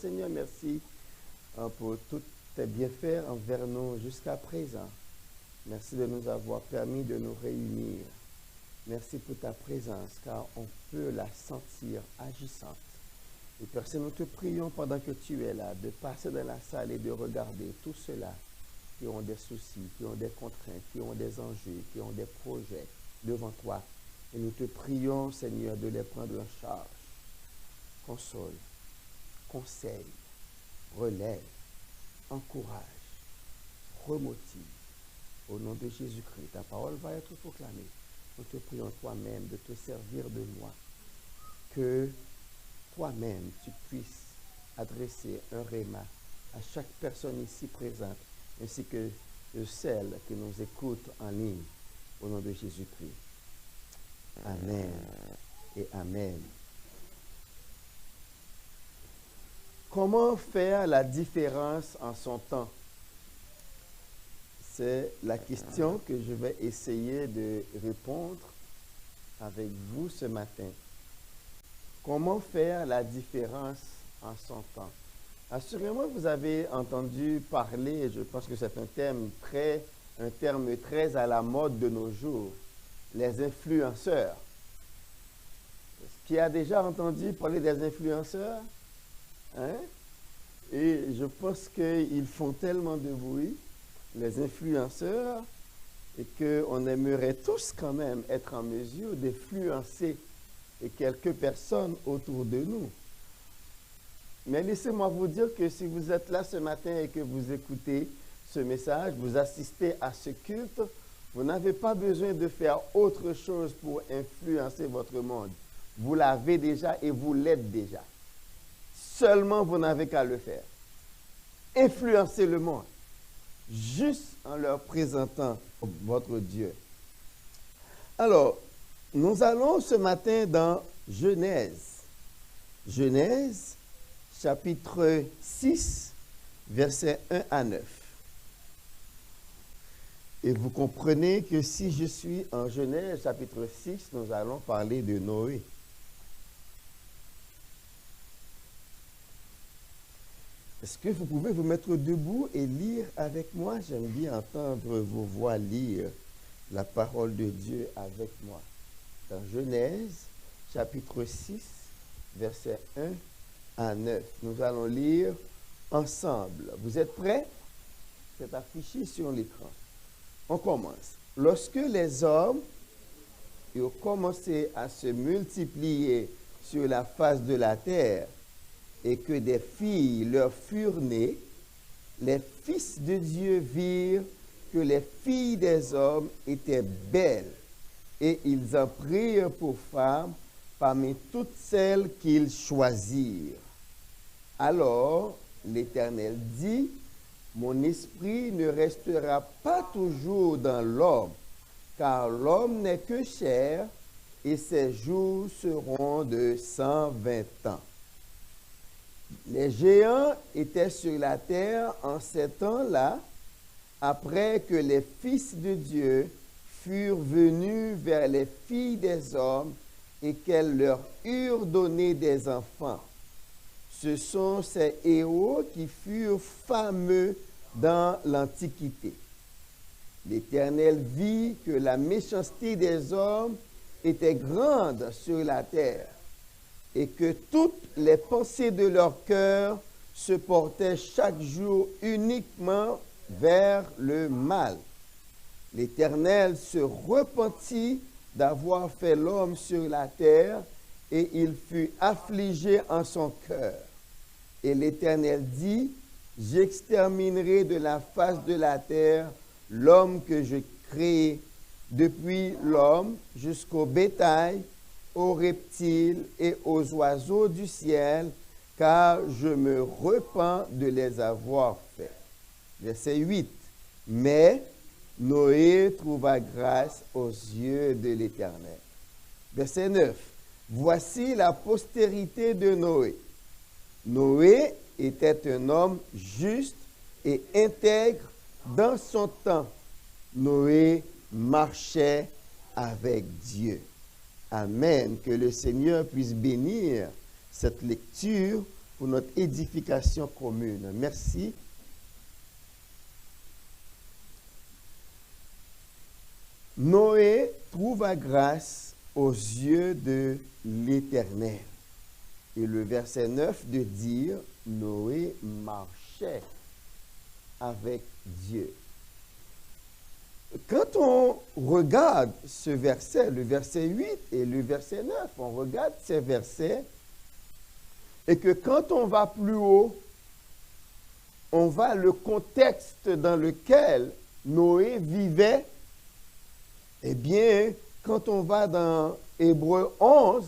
Seigneur, merci pour tous tes bienfaits envers nous jusqu'à présent. Merci de nous avoir permis de nous réunir. Merci pour ta présence, car on peut la sentir agissante. Et Père, nous te prions pendant que tu es là, de passer dans la salle et de regarder tous ceux-là qui ont des soucis, qui ont des contraintes, qui ont des enjeux, qui ont des projets devant toi. Et nous te prions, Seigneur, de les prendre en charge. Console, conseille, relève, encourage, remotive. Au nom de Jésus-Christ, ta parole va être proclamée. Nous te prions toi-même de te servir de moi. Que toi-même, tu puisses adresser un réma à chaque personne ici présente, ainsi que de celles qui nous écoutent en ligne. Au nom de Jésus-Christ. Amen et Amen. Comment faire la différence en son temps? C'est la question que je vais essayer de répondre avec vous ce matin. Comment faire la différence en son temps? Assurément, vous avez entendu parler, je pense que c'est un terme très à la mode de nos jours, les influenceurs. Qui a déjà entendu parler des influenceurs? Hein? Et je pense qu'ils font tellement de bruit, les influenceurs, et qu'on aimerait tous quand même être en mesure d'influencer quelques personnes autour de nous. Mais laissez-moi vous dire que si vous êtes là ce matin et que vous écoutez ce message, vous assistez à ce culte, vous n'avez pas besoin de faire autre chose pour influencer votre monde. Vous l'avez déjà et vous l'êtes déjà. Seulement, vous n'avez qu'à le faire. Influencer le monde, juste en leur présentant votre Dieu. Alors, nous allons ce matin dans Genèse. Genèse, chapitre 6, versets 1 à 9. Et vous comprenez que si je suis en Genèse, chapitre 6, nous allons parler de Noé. Est-ce que vous pouvez vous mettre debout et lire avec moi? J'aime bien entendre vos voix lire la parole de Dieu avec moi. Dans Genèse, chapitre 6, versets 1 à 9. Nous allons lire ensemble. Vous êtes prêts? C'est affiché sur l'écran. On commence. Lorsque les hommes ont commencé à se multiplier sur la face de la terre, et que des filles leur furent nées, les fils de Dieu virent que les filles des hommes étaient belles, et ils en prirent pour femmes parmi toutes celles qu'ils choisirent. Alors l'Éternel dit, « Mon esprit ne restera pas toujours dans l'homme, car l'homme n'est que chair, et ses jours seront de 120 ans. » Les géants étaient sur la terre en ces temps-là, après que les fils de Dieu furent venus vers les filles des hommes et qu'elles leur eurent donné des enfants. Ce sont ces héros qui furent fameux dans l'Antiquité. L'Éternel vit que la méchanceté des hommes était grande sur la terre, et que toutes les pensées de leur cœur se portaient chaque jour uniquement vers le mal. L'Éternel se repentit d'avoir fait l'homme sur la terre, et il fut affligé en son cœur. Et l'Éternel dit, « J'exterminerai de la face de la terre l'homme que je crée, depuis l'homme jusqu'au bétail, aux reptiles et aux oiseaux du ciel, car je me repens de les avoir faits. » Verset 8. Mais Noé trouva grâce aux yeux de l'Éternel. Verset 9. Voici la postérité de Noé. Noé était un homme juste et intègre dans son temps. Noé marchait avec Dieu. Amen. Que le Seigneur puisse bénir cette lecture pour notre édification commune. Merci. Noé trouva grâce aux yeux de l'Éternel. Et le verset 9 de dire, Noé marchait avec Dieu. Quand on regarde ce verset, le verset 8 et le verset 9, on regarde ces versets, et que quand on va plus haut, on voit le contexte dans lequel Noé vivait. Eh bien, quand on va dans Hébreux 11,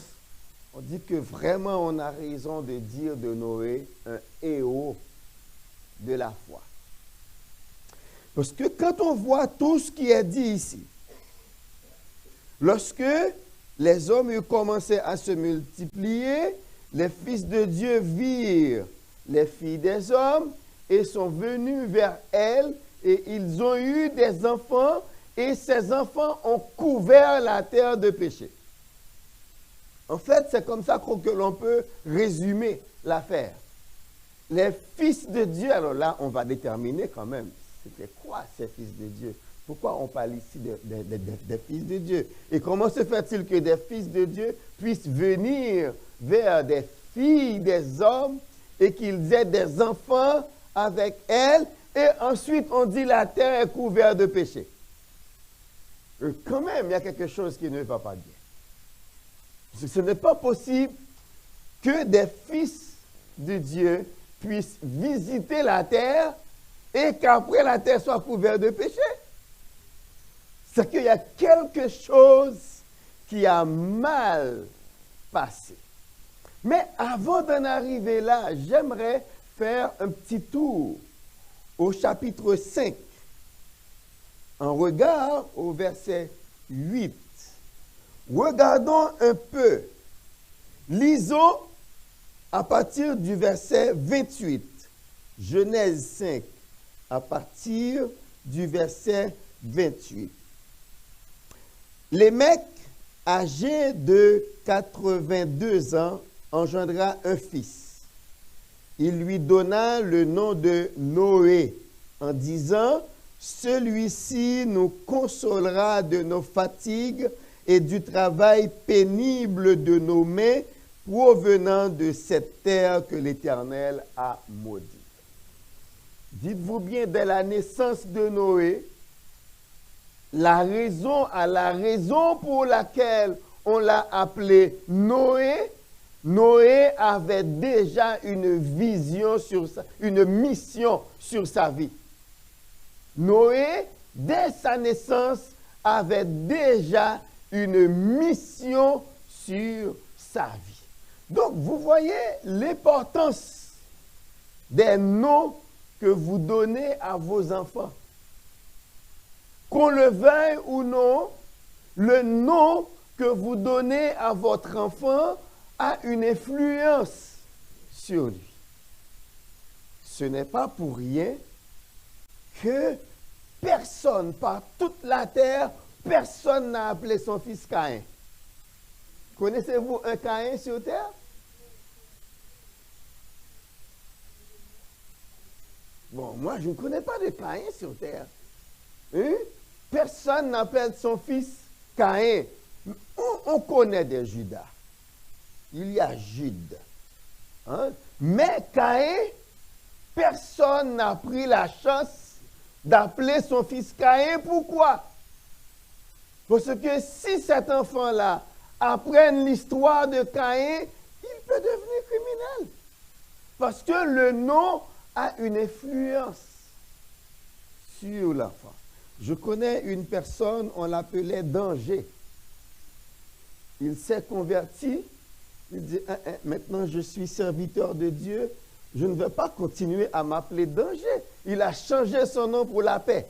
on dit que vraiment on a raison de dire de Noé un héros de la foi. Parce que quand on voit tout ce qui est dit ici, lorsque les hommes ont commencé à se multiplier, les fils de Dieu virent les filles des hommes et sont venus vers elles et ils ont eu des enfants et ces enfants ont couvert la terre de péché. En fait, c'est comme ça que l'on peut résumer l'affaire. Les fils de Dieu, alors là, on va déterminer quand même, c'était quoi ces fils de Dieu? Pourquoi on parle ici des fils de Dieu? Et comment se fait-il que des fils de Dieu puissent venir vers des filles des hommes et qu'ils aient des enfants avec elles et ensuite on dit la terre est couverte de péché? Quand même, il y a quelque chose qui ne va pas bien. Ce n'est pas possible que des fils de Dieu puissent visiter la terre et qu'après la terre soit couverte de péché. C'est qu'il y a quelque chose qui a mal passé. Mais avant d'en arriver là, j'aimerais faire un petit tour au chapitre 5. En regard au verset 8. Regardons un peu. Lisons à partir du verset 28. Genèse 5, à partir du verset 28. Lémec, âgé de 82 ans, engendra un fils. Il lui donna le nom de Noé, en disant, « Celui-ci nous consolera de nos fatigues et du travail pénible de nos mains provenant de cette terre que l'Éternel a maudite. » Dites-vous bien, dès la naissance de Noé, la raison pour laquelle on l'a appelé Noé, Noé avait déjà une vision une mission sur sa vie. Noé, dès sa naissance, avait déjà une mission sur sa vie. Donc, vous voyez l'importance des noms que vous donnez à vos enfants. Qu'on le veuille ou non, le nom que vous donnez à votre enfant a une influence sur lui. Ce n'est pas pour rien que personne, par toute la terre, personne n'a appelé son fils Caïn. Connaissez-vous un Caïn sur terre? Bon, moi, je ne connais pas de Caïn sur terre. Hein? Personne n'appelle son fils Caïn. On connaît des Judas. Il y a Jude. Hein? Mais Caïn, personne n'a pris la chance d'appeler son fils Caïn. Pourquoi? Parce que si cet enfant-là apprend l'histoire de Caïn, il peut devenir criminel. Parce que le nom a une influence sur l'enfant. Je connais une personne, on l'appelait Danger. Il s'est converti. Il dit, maintenant je suis serviteur de Dieu, je ne vais pas continuer à m'appeler Danger. Il a changé son nom pour la paix.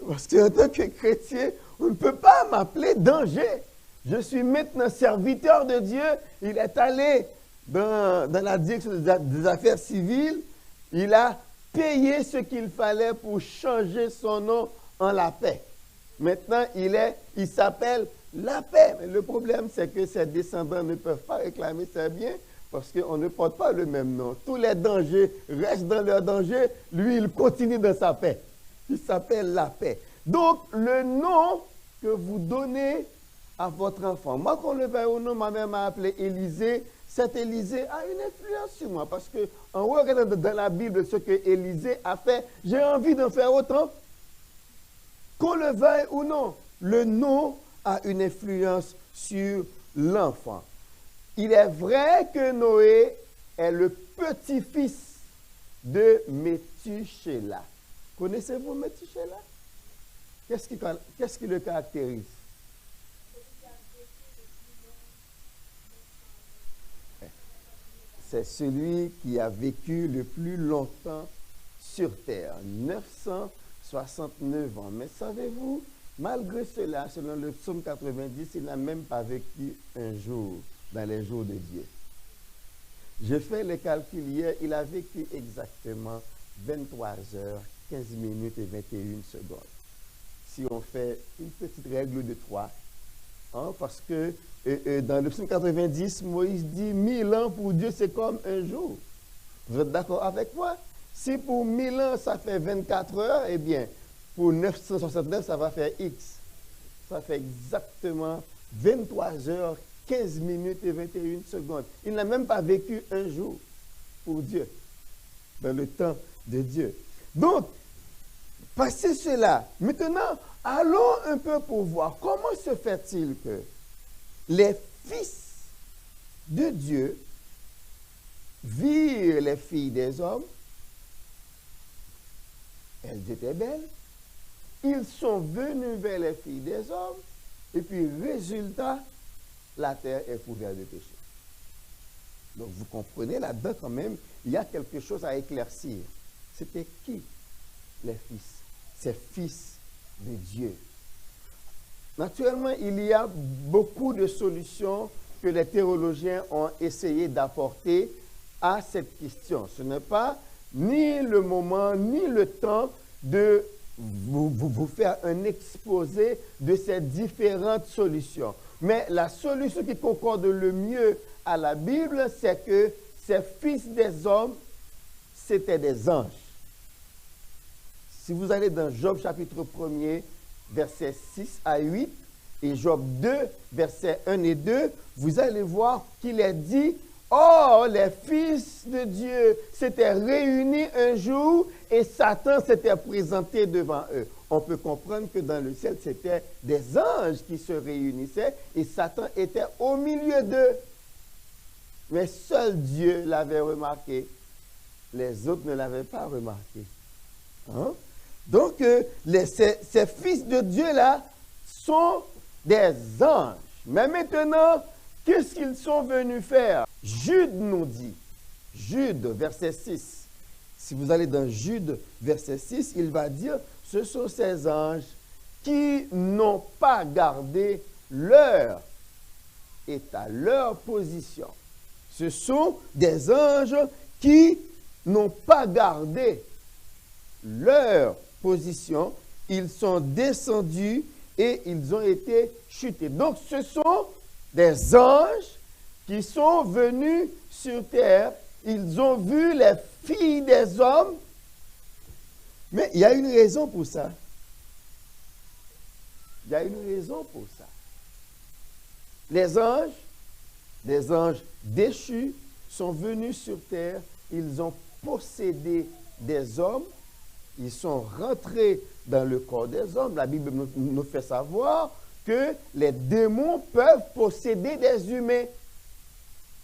Parce qu'en tant que chrétien, on ne peut pas m'appeler Danger. Je suis maintenant serviteur de Dieu. Il est allé dans la direction des affaires civiles. Il a payé ce qu'il fallait pour changer son nom en la paix. Maintenant, il s'appelle la paix. Mais le problème, c'est que ses descendants ne peuvent pas réclamer ses biens parce qu'on ne porte pas le même nom. Tous les dangers restent dans leur danger. Lui, il continue dans sa paix. Il s'appelle la paix. Donc, le nom que vous donnez à votre enfant. Moi, quand le veuille ou non, ma mère m'a appelé Élisée. Cet Élisée a une influence sur moi parce que en regardant dans la Bible ce que Élisée a fait, j'ai envie d'en faire autant. Qu'on le veuille ou non, le nom a une influence sur l'enfant. Il est vrai que Noé est le petit-fils de Métushéla. Connaissez-vous Métushéla? Qu'est-ce qui le caractérise? C'est celui qui a vécu le plus longtemps sur terre, 969 ans. Mais savez-vous, malgré cela, selon le psaume 90, il n'a même pas vécu un jour dans les jours de Dieu. Je fais le calcul hier, il a vécu exactement 23 heures, 15 minutes et 21 secondes. Si on fait une petite règle de 3, parce que dans le psaume 90, Moïse dit 1000 ans pour Dieu, c'est comme un jour. Vous êtes d'accord avec moi? Si pour 1000 ans, ça fait 24 heures, eh bien, pour 969, ça va faire X. Ça fait exactement 23 heures, 15 minutes et 21 secondes. Il n'a même pas vécu un jour pour Dieu, dans le temps de Dieu. Donc, passez cela. Maintenant, allons un peu pour voir comment se fait-il que les fils de Dieu virent les filles des hommes. Elles étaient belles. Ils sont venus vers les filles des hommes. Et puis, résultat, la terre est couverte de péché. Donc, vous comprenez, là-dedans, quand même, il y a quelque chose à éclaircir. C'était qui les fils? Ces fils de Dieu. Naturellement, il y a beaucoup de solutions que les théologiens ont essayé d'apporter à cette question. Ce n'est pas ni le moment, ni le temps de vous faire un exposé de ces différentes solutions. Mais la solution qui concorde le mieux à la Bible, c'est que ces fils des hommes, c'étaient des anges. Si vous allez dans Job chapitre 1er, versets 6 à 8, et Job 2, versets 1 et 2, vous allez voir qu'il est dit, « Oh, les fils de Dieu s'étaient réunis un jour et Satan s'était présenté devant eux. » On peut comprendre que dans le ciel, c'était des anges qui se réunissaient et Satan était au milieu d'eux. Mais seul Dieu l'avait remarqué. Les autres ne l'avaient pas remarqué. Hein? Donc, ces fils de Dieu-là sont des anges. Mais maintenant, qu'est-ce qu'ils sont venus faire? Jude nous dit, Jude, verset 6. Si vous allez dans Jude, verset 6, il va dire, ce sont ces anges qui n'ont pas gardé leur état, leur position. Ce sont des anges qui n'ont pas gardé leur position, ils sont descendus et ils ont été chutés. Donc, ce sont des anges qui sont venus sur terre. Ils ont vu les filles des hommes. Mais il y a une raison pour ça. Il y a une raison pour ça. Les anges déchus, sont venus sur terre. Ils ont possédé des hommes. Ils sont rentrés dans le corps des hommes. La Bible nous fait savoir que les démons peuvent posséder des humains.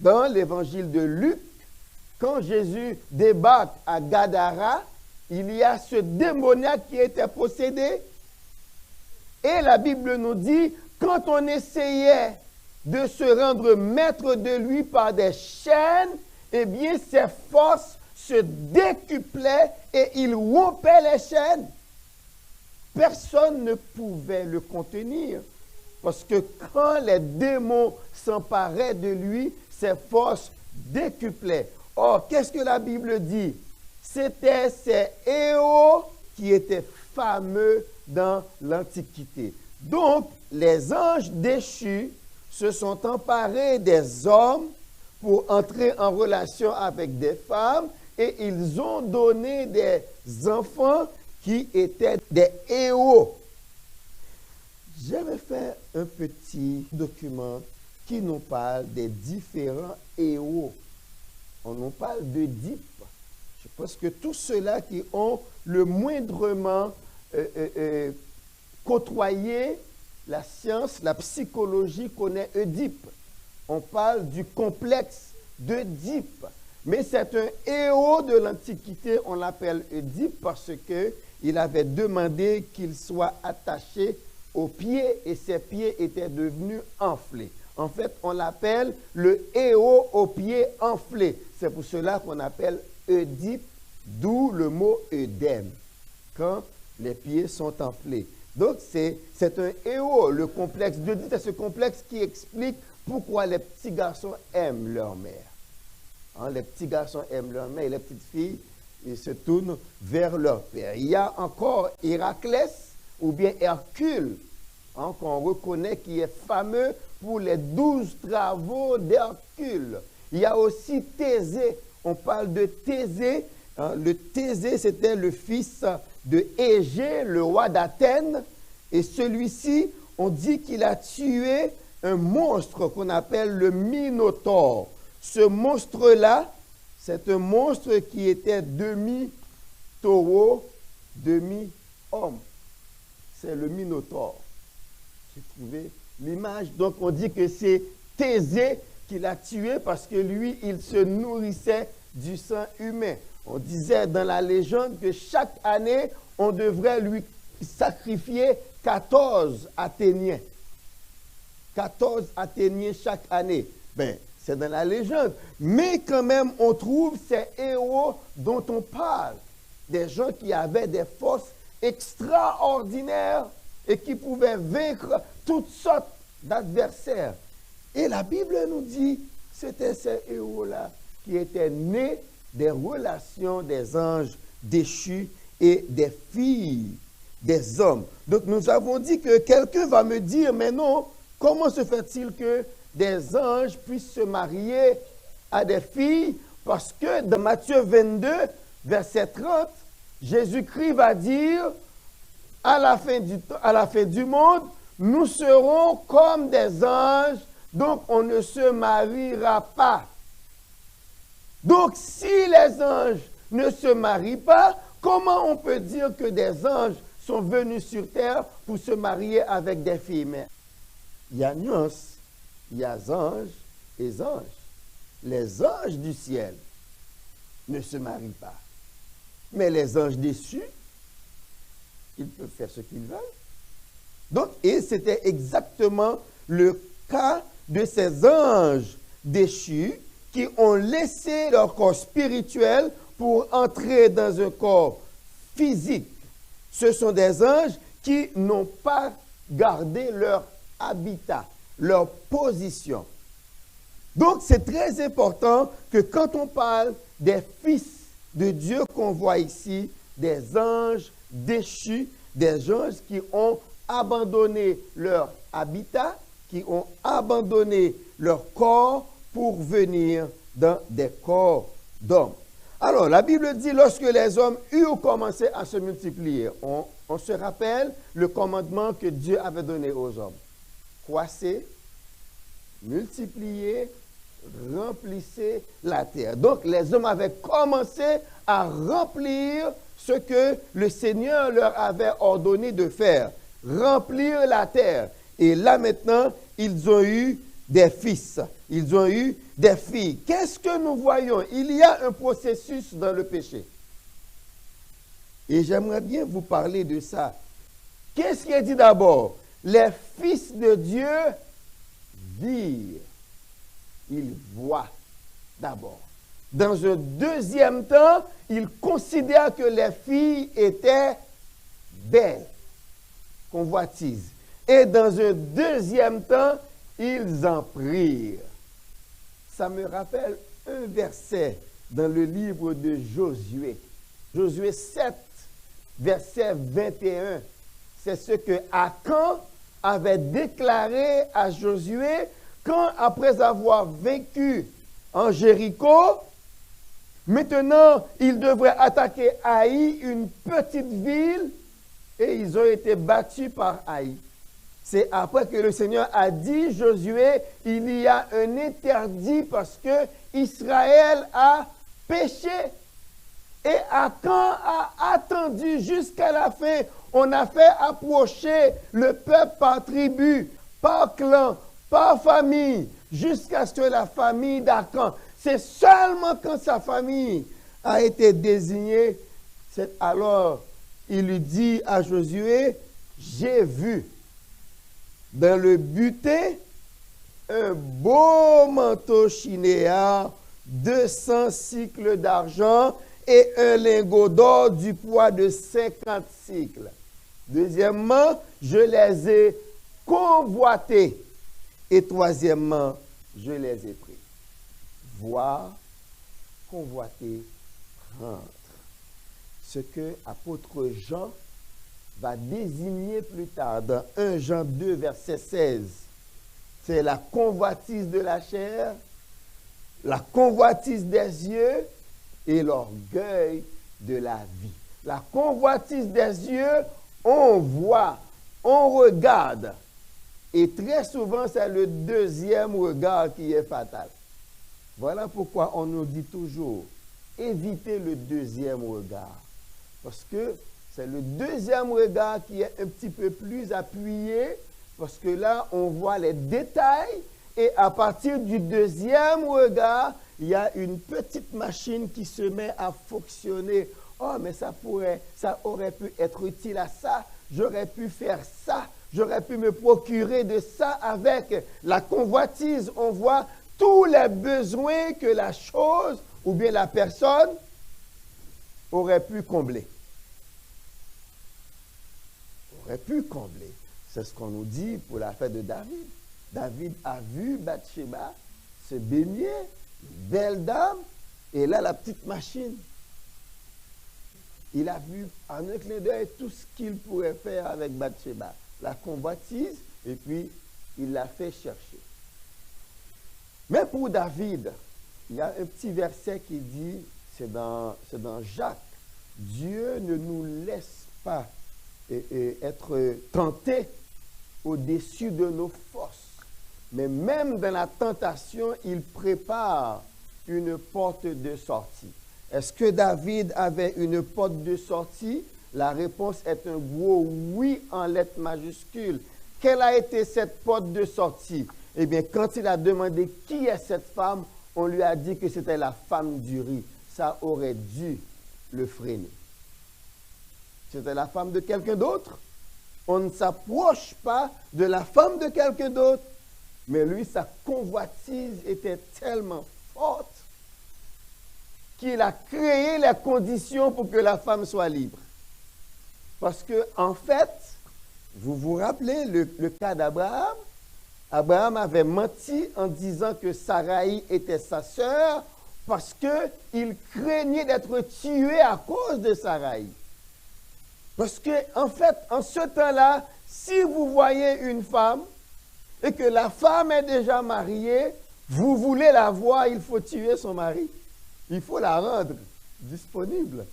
Dans l'évangile de Luc, quand Jésus débarque à Gadara, il y a ce démoniaque qui était possédé. Et la Bible nous dit, quand on essayait de se rendre maître de lui par des chaînes, eh bien, ses forces se décuplaient et il rompait les chaînes. Personne ne pouvait le contenir. Parce que quand les démons s'emparaient de lui, ses forces décuplaient. Or, qu'est-ce que la Bible dit? C'était ces héros qui étaient fameux dans l'Antiquité. Donc, les anges déchus se sont emparés des hommes pour entrer en relation avec des femmes et ils ont donné des enfants qui étaient des héros. J'avais fait un petit document qui nous parle des différents héros. On nous parle d'Œdipe. Je pense que tous ceux-là qui ont le moindrement côtoyé la science, la psychologie connaîtŒdipe. On parle du complexe d'Œdipe. Mais c'est un héros de l'Antiquité, on l'appelleŒdipe parce qu'il avait demandé qu'il soit attaché aux pieds et ses pieds étaient devenus enflés. En fait, on l'appelle le héros aux pieds enflés. C'est pour cela qu'on appelleŒdipe, d'où le mot œdème, quand les pieds sont enflés. Donc, c'est un héros. Le complexe d'Œdipe, c'est ce complexe qui explique pourquoi les petits garçons aiment leur mère. Hein, les petits garçons aiment leur mère et les petites filles ils se tournent vers leur père. Il y a encore Héraclès ou bien Hercule, hein, qu'on reconnaît qui est fameux pour les 12 travaux d'Hercule. Il y a aussi Thésée. On parle de Thésée. Hein, le Thésée, c'était le fils de Égée, le roi d'Athènes. Et celui-ci, on dit qu'il a tué un monstre qu'on appelle le Minotaure. Ce monstre-là, c'est un monstre qui était demi-taureau, demi-homme. C'est le Minotaure. J'ai trouvé l'image. Donc, on dit que c'est Thésée qui l'a tué parce que lui, il se nourrissait du sang humain. On disait dans la légende que chaque année, on devrait lui sacrifier 14 Athéniens. 14 Athéniens chaque année. Ben, c'est dans la légende. Mais quand même, on trouve ces héros dont on parle. Des gens qui avaient des forces extraordinaires et qui pouvaient vaincre toutes sortes d'adversaires. Et la Bible nous dit que c'était ces héros-là qui étaient nés des relations des anges déchus et des filles des hommes. Donc nous avons dit que quelqu'un va me dire, mais non, comment se fait-il que des anges puissent se marier à des filles? Parce que dans Matthieu 22, verset 30, Jésus-Christ va dire, à la fin du monde, nous serons comme des anges, donc on ne se mariera pas. Donc si les anges ne se marient pas, comment on peut dire que des anges sont venus sur terre pour se marier avec des filles? Mais il y a nuance. Il y a anges et anges. Les anges du ciel ne se marient pas. Mais les anges déchus, ils peuvent faire ce qu'ils veulent. Donc, et c'était exactement le cas de ces anges déchus qui ont laissé leur corps spirituel pour entrer dans un corps physique. Ce sont des anges qui n'ont pas gardé leur habitat, leur position. Donc, c'est très important que quand on parle des fils de Dieu qu'on voit ici, des anges déchus, des anges qui ont abandonné leur habitat, qui ont abandonné leur corps pour venir dans des corps d'hommes. Alors, la Bible dit, lorsque les hommes eurent commencé à se multiplier, on se rappelle le commandement que Dieu avait donné aux hommes. Croissez, multipliez, remplissez la terre. Donc, les hommes avaient commencé à remplir ce que le Seigneur leur avait ordonné de faire. Remplir la terre. Et là, maintenant, ils ont eu des fils. Ils ont eu des filles. Qu'est-ce que nous voyons? Il y a un processus dans le péché. Et j'aimerais bien vous parler de ça. Qu'est-ce qui est dit d'abord? Les fils de Dieu virent. Ils voient d'abord. Dans un deuxième temps, ils considèrent que les filles étaient belles. Convoitise. Et dans un deuxième temps, ils en prirent. Ça me rappelle un verset dans le livre de Josué. Josué 7, verset 21. C'est ce que Akan avait déclaré à Josué quand, après avoir vaincu en Jéricho, maintenant, ils devraient attaquer Haï, une petite ville, et ils ont été battus par Haï. C'est après que le Seigneur a dit, Josué, il y a un interdit parce que Israël a péché. Et Akan a attendu jusqu'à la fin. On a fait approcher le peuple par tribu, par clan, par famille, jusqu'à ce que la famille d'Akan. C'est seulement quand sa famille a été désignée, c'est alors il lui dit à Josué, j'ai vu dans le butin un beau manteau chinéa, 200 cycles d'argent et un lingot d'or du poids de 50 cycles. Deuxièmement, je les ai convoités. Et troisièmement, je les ai pris. Voir, convoiter, rendre. Ce que l'apôtre Jean va désigner plus tard dans 1 Jean 2, verset 16. C'est la convoitise de la chair, la convoitise des yeux et l'orgueil de la vie. La convoitise des yeux, on voit, on regarde. Et très souvent, c'est le deuxième regard qui est fatal. Voilà pourquoi on nous dit toujours, évitez le deuxième regard. Parce que c'est le deuxième regard qui est un petit peu plus appuyé, parce que là, on voit les détails, et à partir du deuxième regard, il y a une petite machine qui se met à fonctionner. Oh, mais ça aurait pu être utile à ça, j'aurais pu faire ça, j'aurais pu me procurer de ça avec la convoitise. On voit tous les besoins que la chose ou bien la personne aurait pu combler. Aurait pu combler. C'est ce qu'on nous dit pour la fête de David. David a vu Bathsheba se baigner, une belle dame, et là la petite machine. Il a vu en un clin d'œil tout ce qu'il pourrait faire avec Bathsheba. La convoitise, et puis il l'a fait chercher. Mais pour David, il y a un petit verset qui dit, c'est dans Jacques, Dieu ne nous laisse pas être tentés au-dessus de nos forces. Mais même dans la tentation, il prépare une porte de sortie. Est-ce que David avait une porte de sortie? La réponse est un gros oui en lettres majuscules. Quelle a été cette porte de sortie? Eh bien, quand il a demandé qui est cette femme, on lui a dit que c'était la femme d'Uri. Ça aurait dû le freiner. C'était la femme de quelqu'un d'autre. On ne s'approche pas de la femme de quelqu'un d'autre. Mais lui, sa convoitise était tellement forte qu'il a créé les conditions pour que la femme soit libre. Parce que, en fait, vous vous rappelez le cas d'Abraham? Abraham avait menti en disant que Saraï était sa sœur parce qu'il craignait d'être tué à cause de Saraï. Parce que, en fait, en ce temps-là, si vous voyez une femme et que la femme est déjà mariée, vous voulez la voir, il faut tuer son mari. Il faut la rendre disponible.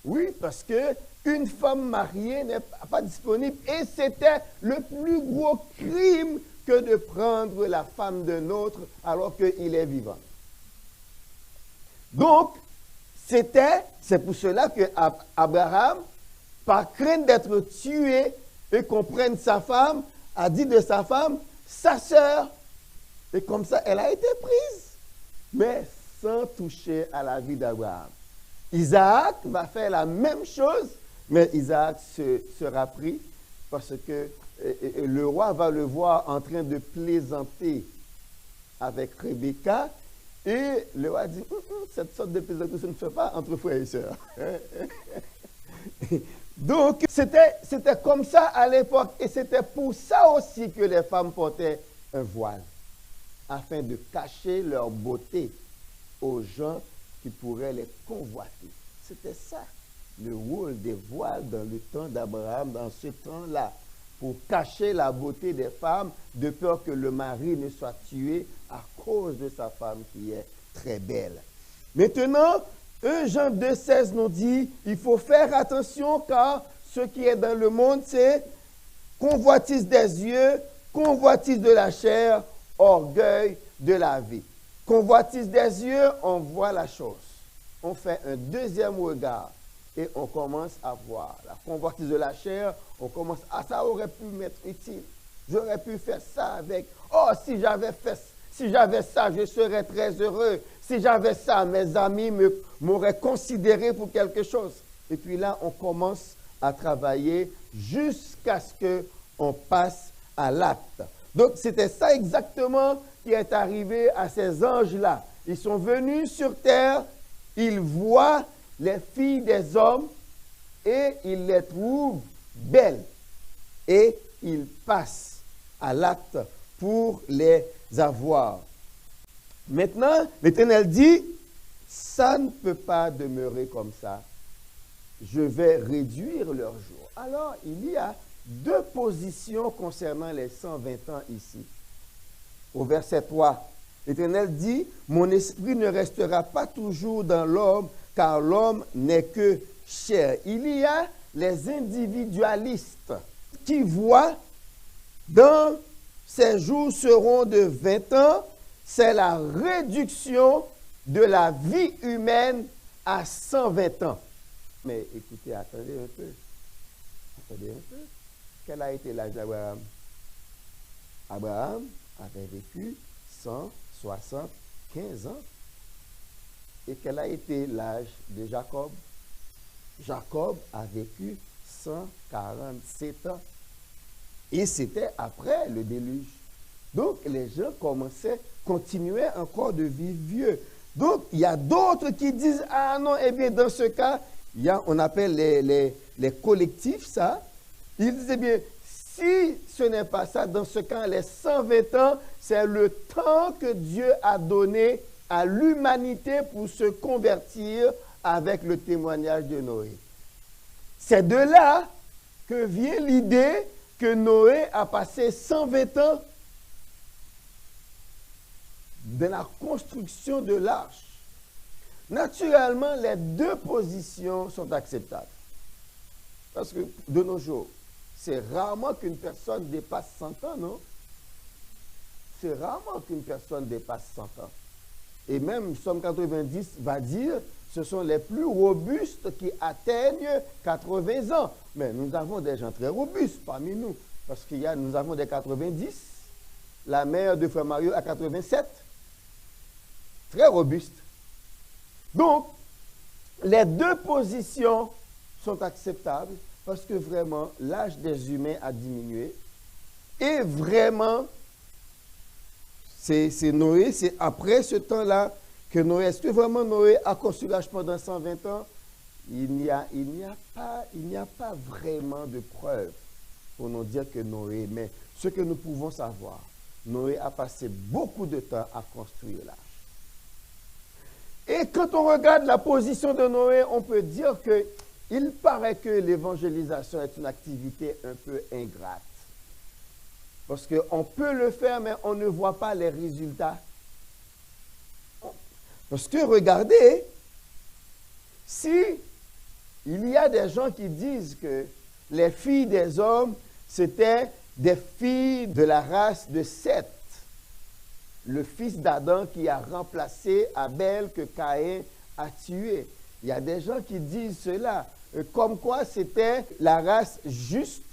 Oui, parce qu'une femme mariée n'est pas disponible. Et c'était le plus gros crime que de prendre la femme d'un autre alors qu'il est vivant. Donc, c'est pour cela que Abraham, par crainte d'être tué et qu'on prenne sa femme, a dit de sa femme, sa sœur. Et comme ça, elle a été prise. Mais sans toucher à la vie d'Abraham. Isaac va faire la même chose, mais Isaac sera pris parce que le roi va le voir en train de plaisanter avec Rebecca. Et le roi dit, cette sorte de plaisanterie ne se fait pas entre frères et sœurs. Donc, c'était comme ça à l'époque. Et c'était pour ça aussi que les femmes portaient un voile, afin de cacher leur beauté aux gens qui pourraient les convoiter. C'était ça, le rôle des voiles dans le temps d'Abraham, dans ce temps-là. pour cacher la beauté des femmes, de peur que le mari ne soit tué à cause de sa femme qui est très belle. Maintenant, 1 Jean 2,16 nous dit, il faut faire attention car ce qui est dans le monde, c'est convoitise des yeux, convoitise de la chair, orgueil de la vie. Convoitise des yeux, on voit la chose. On fait un deuxième regard et on commence à voir. La convoitise de la chair, on commence à ça aurait pu m'être utile. J'aurais pu faire ça avec. Oh, si j'avais ça, je serais très heureux. Si j'avais ça, mes amis m'auraient considéré pour quelque chose. Et puis là, on commence à travailler jusqu'à ce qu'on passe à l'acte. Donc, c'était ça exactement qui est arrivé à ces anges-là. Ils sont venus sur terre, ils voient les filles des hommes et ils les trouvent belles. Et ils passent à l'acte pour les avoir. Maintenant, l'Éternel dit, ça ne peut pas demeurer comme ça. Je vais réduire leurs jours. Alors, il y a deux positions concernant les 120 ans ici. Au verset 3, l'Éternel dit, mon esprit ne restera pas toujours dans l'homme, car l'homme n'est que chair. Il y a les individualistes qui voient dans ces jours seront de 20 ans, c'est la réduction de la vie humaine à 120 ans. Mais écoutez, attendez un peu. Attendez un peu. Quel a été l'âge d'Abraham? Abraham avait vécu 175 ans. Et quel a été l'âge de Jacob? Jacob a vécu 147 ans. Et c'était après le déluge. Donc, les gens continuaient encore de vivre vieux. Donc, il y a d'autres qui disent, ah non, eh bien, dans ce cas, on appelle les collectifs, ça. Ils disent, eh bien, si ce n'est pas ça, dans ce cas, les 120 ans, c'est le temps que Dieu a donné à l'humanité pour se convertir avec le témoignage de Noé. C'est de là que vient l'idée que Noé a passé 120 ans dans la construction de l'arche. Naturellement, les deux positions sont acceptables. Parce que de nos jours, c'est rarement qu'une personne dépasse 100 ans, non? C'est rarement qu'une personne dépasse 100 ans. Et même Somme 90 va dire, ce sont les plus robustes qui atteignent 80 ans. Mais nous avons des gens très robustes parmi nous. Parce nous avons des 90. La mère de Frère Mario a 87. Très robuste. Donc, les deux positions sont acceptables parce que vraiment, l'âge des humains a diminué. Et vraiment, c'est Noé, c'est après ce temps-là que Noé, est-ce que vraiment Noé a construit l'arche pendant 120 ans? Il n'y a pas vraiment de preuves pour nous dire que Noé, mais ce que nous pouvons savoir, Noé a passé beaucoup de temps à construire l'arche. Et quand on regarde la position de Noé, on peut dire qu'il paraît que l'évangélisation est une activité un peu ingrate. Parce qu'on peut le faire, mais on ne voit pas les résultats. Parce que regardez, si il y a des gens qui disent que les filles des hommes, c'était des filles de la race de Seth, le fils d'Adam qui a remplacé Abel que Caïn a tué. Il y a des gens qui disent cela, comme quoi c'était la race juste,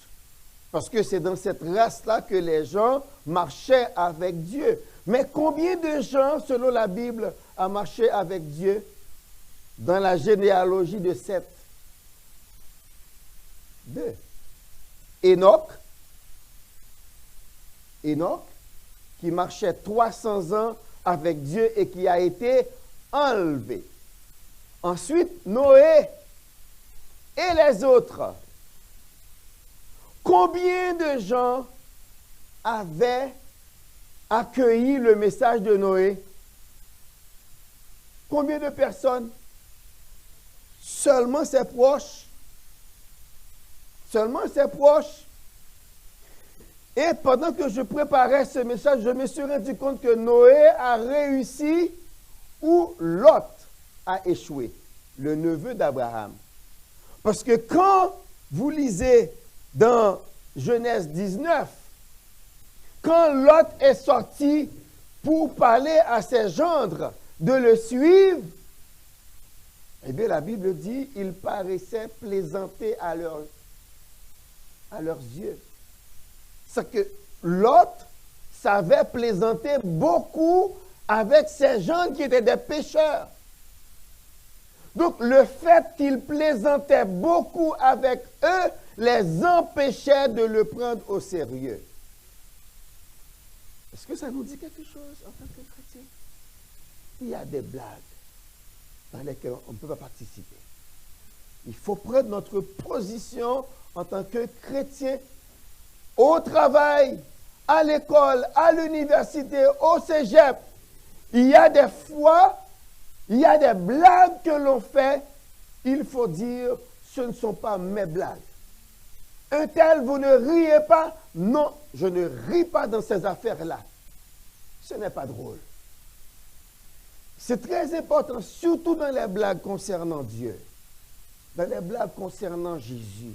parce que c'est dans cette race-là que les gens marchaient avec Dieu. Mais combien de gens, selon la Bible, a marché avec Dieu dans la généalogie de Seth? 2. Enoch, qui marchait 300 ans avec Dieu et qui a été enlevé. Ensuite, Noé et les autres. Combien de gens avaient accueilli le message de Noé? Combien de personnes? Seulement ses proches. Seulement ses proches. Et pendant que je préparais ce message, je me suis rendu compte que Noé a réussi où Lot a échoué, le neveu d'Abraham. Parce que quand vous lisez dans Genèse 19, quand Lot est sorti pour parler à ses gendres de le suivre, eh bien la Bible dit, il paraissait plaisanter à leurs yeux. C'est que Lot savait plaisanter beaucoup avec ces gens qui étaient des pécheurs. Donc, le fait qu'il plaisantait beaucoup avec eux les empêchait de le prendre au sérieux. Est-ce que ça nous dit quelque chose en tant que chrétien? Il y a des blagues dans lesquelles on ne peut pas participer. Il faut prendre notre position en tant que chrétien au travail, à l'école, à l'université, au cégep. Il y a des fois, il y a des blagues que l'on fait. Il faut dire, ce ne sont pas mes blagues. Un tel, vous ne riez pas? Non, je ne ris pas dans ces affaires-là. Ce n'est pas drôle. C'est très important, surtout dans les blagues concernant Dieu, dans les blagues concernant Jésus,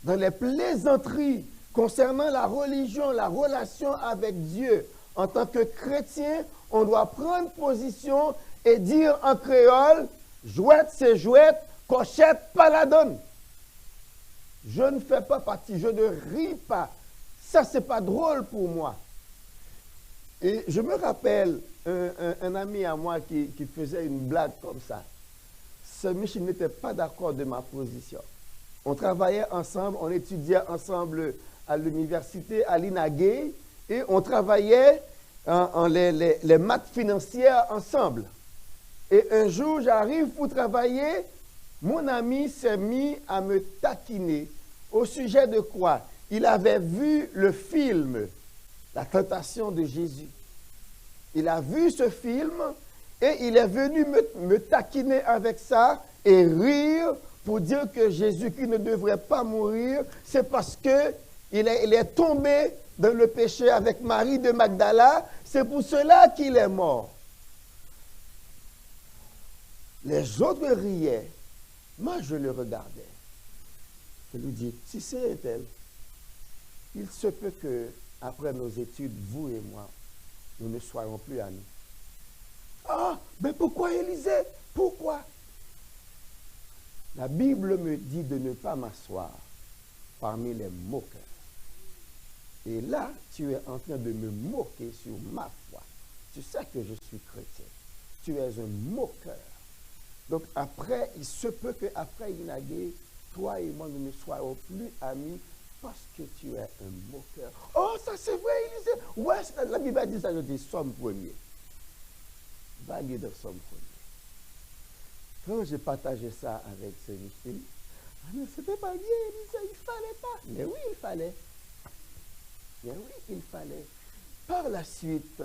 dans les plaisanteries concernant la religion, la relation avec Dieu. En tant que chrétien, on doit prendre position et dire en créole, jouette c'est jouette, cochette pas la donne. Je ne fais pas partie, je ne ris pas. Ça, c'est pas drôle pour moi. Et je me rappelle un ami à moi qui faisait une blague comme ça. Ce monsieur n'était pas d'accord de ma position. On travaillait ensemble, on étudiait ensemble à l'université, à l'INAGUE, et on travaillait les maths financières ensemble. Et un jour, j'arrive pour travailler, mon ami s'est mis à me taquiner au sujet de quoi? Il avait vu le film La tentation de Jésus. Il a vu ce film et il est venu me taquiner avec ça et rire pour dire que Jésus-Christ ne devrait pas mourir. C'est parce qu'il est tombé dans le péché avec Marie de Magdala. C'est pour cela qu'il est mort. Les autres riaient. Moi, je le regardais. Je lui dis, tu sais, tel, il se peut que, après nos études, vous et moi, nous ne soyons plus amis. Ah, mais pourquoi, Élisée? Pourquoi? La Bible me dit de ne pas m'asseoir parmi les moqueurs. Et là, tu es en train de me moquer sur ma foi. Tu sais que je suis chrétien. Tu es un moqueur. Donc après, il se peut qu'après Inagué, toi et moi, nous ne soyons plus amis parce que tu es un moqueur. Oh, ça c'est vrai, Élisée. Ouais, la Bible dit ça, je dis Somme 1er. Va lire dans Somme 1er. Quand j'ai partagé ça avec ce monsieur, ah mais c'était pas bien, Élisée, il fallait pas. Mais oui, il fallait. Mais oui, il fallait. Par la suite,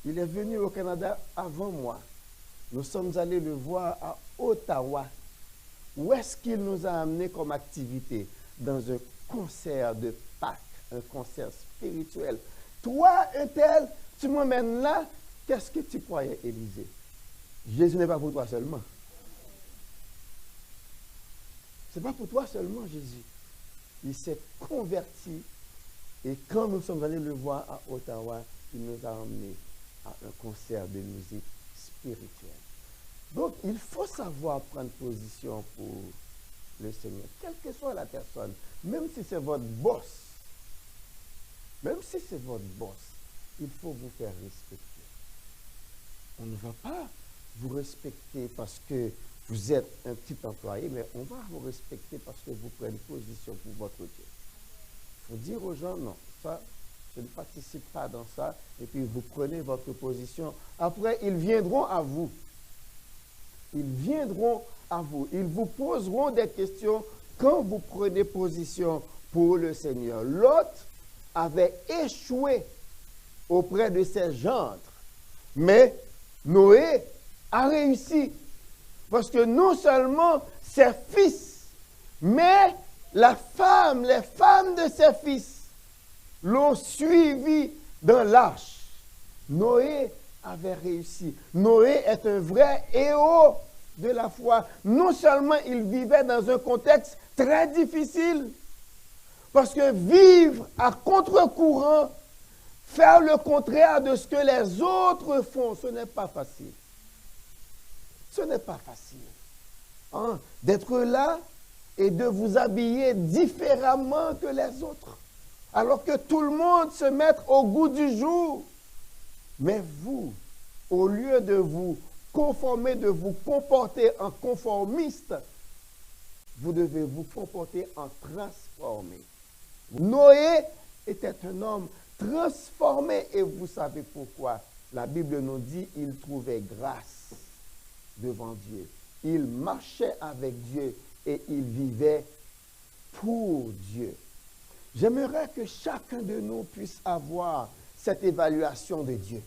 il est venu au Canada avant moi. Nous sommes allés le voir à Ottawa. Où est-ce qu'il nous a amenés comme activité? Dans un concert de Pâques, un concert spirituel. Toi, un tel, tu m'emmènes là, qu'est-ce que tu croyais, Élisée? Jésus n'est pas pour toi seulement. Ce n'est pas pour toi seulement, Jésus. Il s'est converti. Et quand nous sommes allés le voir à Ottawa, il nous a emmenés à un concert de musique spirituelle. Donc, il faut savoir prendre position pour le Seigneur, quelle que soit la personne, même si c'est votre boss, il faut vous faire respecter. On ne va pas vous respecter parce que vous êtes un petit employé, mais on va vous respecter parce que vous prenez position pour votre Dieu. Il faut dire aux gens, non, ça, je ne participe pas dans ça, et puis vous prenez votre position. Après, ils viendront à vous. Ils viendront à vous. Ils vous poseront des questions quand vous prenez position pour le Seigneur. Lot avait échoué auprès de ses gendres. Mais Noé a réussi. Parce que non seulement ses fils, mais les femmes de ses fils l'ont suivi dans l'arche. Noé avait réussi. Noé est un vrai héros de la foi. Non seulement il vivait dans un contexte très difficile, parce que vivre à contre-courant, faire le contraire de ce que les autres font, ce n'est pas facile. Ce n'est pas facile. Hein? D'être là et de vous habiller différemment que les autres, alors que tout le monde se met au goût du jour. Mais vous, au lieu de vous conformer, de vous comporter en conformiste, vous devez vous comporter en transformé. Noé était un homme transformé et vous savez pourquoi. La Bible nous dit qu'il trouvait grâce devant Dieu. Il marchait avec Dieu et il vivait pour Dieu. J'aimerais que chacun de nous puisse avoir cette évaluation de Dieu.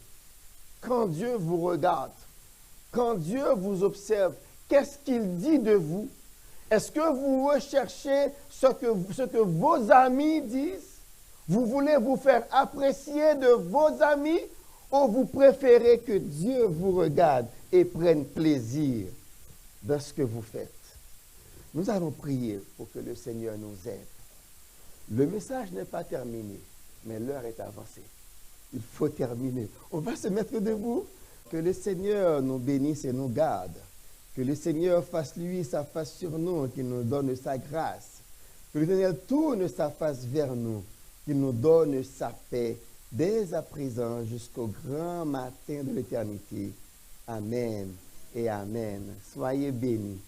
Quand Dieu vous regarde, quand Dieu vous observe, qu'est-ce qu'il dit de vous? Est-ce que vous recherchez ce que vos amis disent? Vous voulez vous faire apprécier de vos amis ou vous préférez que Dieu vous regarde et prenne plaisir dans ce que vous faites? Nous allons prier pour que le Seigneur nous aide. Le message n'est pas terminé, mais l'heure est avancée. Il faut terminer. On va se mettre debout. Que le Seigneur nous bénisse et nous garde. Que le Seigneur fasse lui sa face sur nous, qu'il nous donne sa grâce. Que le Seigneur tourne sa face vers nous, qu'il nous donne sa paix dès à présent jusqu'au grand matin de l'éternité. Amen et amen. Soyez bénis.